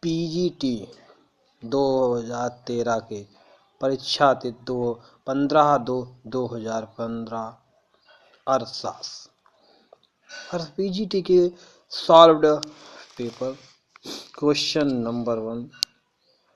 PGT 2013 के परीक्षा तिथि 15/2/2015 अर्थशास्त्र पीजीटी के सॉल्व्ड पेपर। क्वेश्चन नंबर 1,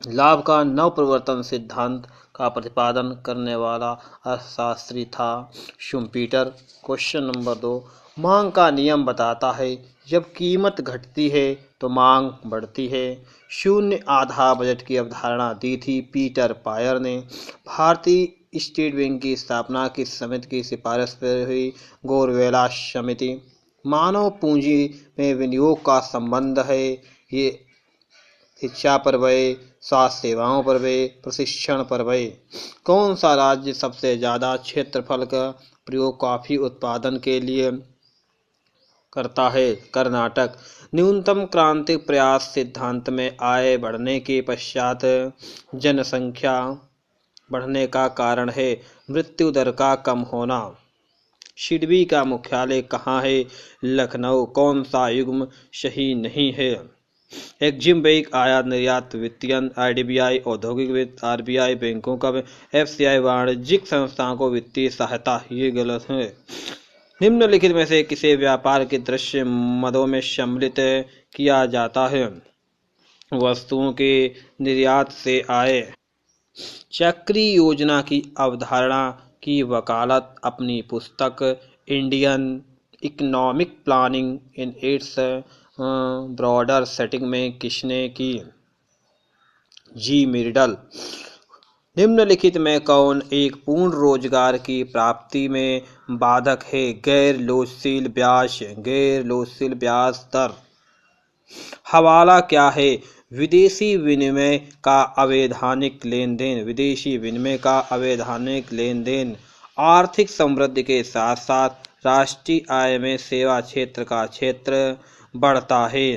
लाभ का नवप्रवर्तन सिद्धांत का प्रतिपादन करने वाला अर्थशास्त्री था शुम्पीटर। क्वेश्चन नंबर 2, मांग का नियम बताता है जब कीमत घटती है तो मांग बढ़ती है। शून्य आधा बजट की अवधारणा दी थी पीटर पायर ने। भारतीय स्टेट बैंक की स्थापना किस समिति की सिफारिश पर हुई? गोरवेला समिति। मानव पूंजी में विनियोग का संबंध है ये शिक्षा पर व्यय, स्वास्थ्य सेवाओं पर व्यय, प्रशिक्षण पर व्यय। कौन सा राज्य सबसे ज्यादा क्षेत्रफल का प्रयोग कॉफी उत्पादन के लिए करता है? कर्नाटक। न्यूनतम क्रांतिक प्रयास सिद्धांत में आय बढ़ने के पश्चात जनसंख्या बढ़ने का कारण है मृत्यु दर का कम होना। सिडबी का मुख्यालय कहाँ है? लखनऊ। कौन सा युग्म सही नहीं है? एग्जिम बैंक, आयात निर्यात, वित्तीयन, आईडीबीआई, औद्योगिक वित्त, आरबीआई बैंकों का, एफसीआई वाणिज्यिक संस्थाओं को वित्तीय सहायता। ये गलत है। निम्नलिखित में से किसे व्यापार के दृश्य मदों में सम्मिलित किया जाता है? वस्तुओं के निर्यात से आय। चक्रीय योजना की अवधारणा की वकालत अपनी पुस्तक Indian economic planning in its broader setting में किसने की? जी मिर्डल। निम्नलिखित में कौन एक पूर्ण रोजगार की प्राप्ति में बाधक है? गैर लोचशील ब्याज दर। हवाला क्या है? विदेशी विनिमय का अवैधानिक लेन देन। आर्थिक समृद्धि के साथ साथ राष्ट्रीय आय में सेवा क्षेत्र का क्षेत्र बढ़ता है।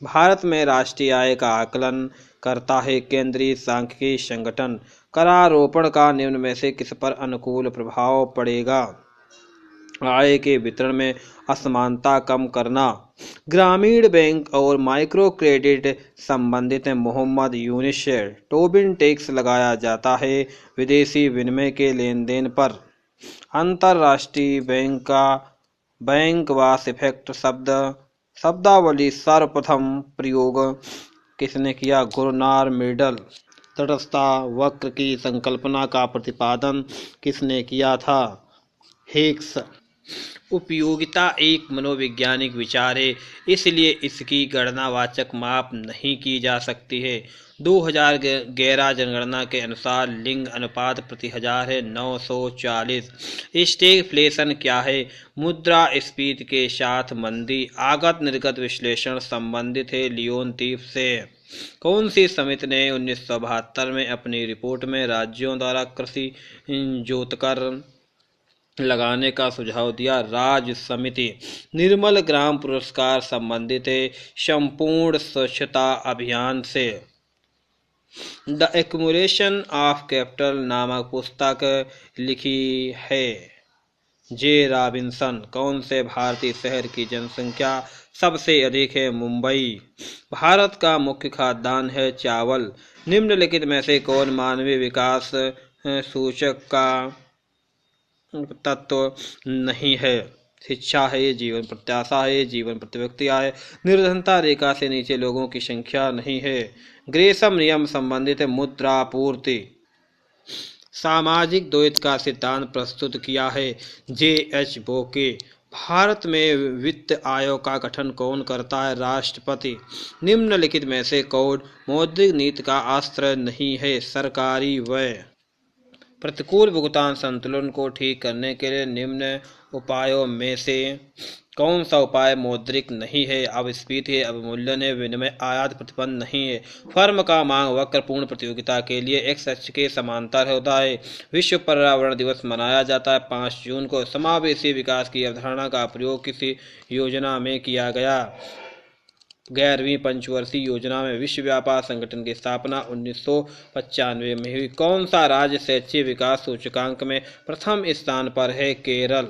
भारत में राष्ट्रीय आय का आकलन करता है केंद्रीय सांख्यिकी संगठन। करारोपण का निम्न में से किस पर अनुकूल प्रभाव पड़ेगा? आय के वितरण में असमानता कम करना। ग्रामीण बैंक और माइक्रो क्रेडिट संबंधित मोहम्मद यूनिस। टोबिन टैक्स लगाया जाता है विदेशी विनिमय के लेन देन पर। अंतरराष्ट्रीय बैंक वास इफेक्ट शब्दावली सर्वप्रथम प्रयोग किसने किया? गुरनार मिर्डल। तटस्थता वक्र की संकल्पना का प्रतिपादन किसने किया था? हिग्स। उपयोगिता एक मनोवैज्ञानिक विचार है, इसलिए इसकी गणनावाचक माप नहीं की जा सकती है। 2011 जनगणना के अनुसार लिंग अनुपात प्रति हजार है 940। स्टैगफ्लेशन क्या है? मुद्रास्फीति के साथ मंदी। आगत निर्गत विश्लेषण संबंधित है लियोनतीफ से। कौन सी समिति ने 1972 में अपनी रिपोर्ट में राज्यों द्वारा कृषि जोतकर लगाने का सुझाव दिया? राज्य समिति। निर्मल ग्राम पुरस्कार संबंधित है संपूर्ण स्वच्छता अभियान से। द एक्युमुलेशन ऑफ कैपिटल नामक पुस्तक लिखी है जे रॉबिन्सन। कौन से भारतीय शहर की जनसंख्या सबसे अधिक है? मुंबई। भारत का मुख्य खाद्यान्न है चावल। निम्नलिखित में से कौन मानवीय विकास सूचक का तत्व नहीं है? शिक्षा है, जीवन प्रत्याशा है, जीवन प्रति व्यक्ति आय, निर्धनता रेखा से नीचे लोगों की संख्या नहीं है। ग्रेसम नियम संबंधित मुद्रापूर्ति। सामाजिक द्वैत का सिद्धांत प्रस्तुत किया है जे.एच. बोके। भारत में वित्त आयोग का गठन कौन करता है? राष्ट्रपति। निम्नलिखित में से कौन मौद्रिक नीति का अस्त्र नहीं है? सरकारी व्यय। प्रतिकूल भुगतान संतुलन को ठीक करने के लिए निम्न उपायों में से कौन सा उपाय मौद्रिक नहीं है? अपस्फीति है, अवमूल्यन है, विनिमय आयात प्रतिबंध नहीं है। फर्म का मांग वक्र पूर्ण प्रतियोगिता के लिए एक्स अक्ष के समांतर होता है। विश्व पर्यावरण दिवस मनाया जाता है 5 जून को। समावेशी विकास की अवधारणा का प्रयोग किसी योजना में किया गया? 11वीं पंचवर्षीय योजना में। विश्व व्यापार संगठन की स्थापना 1995 में हुई। कौन सा राज्य शैक्षिक विकास सूचकांक में प्रथम स्थान पर है? केरल।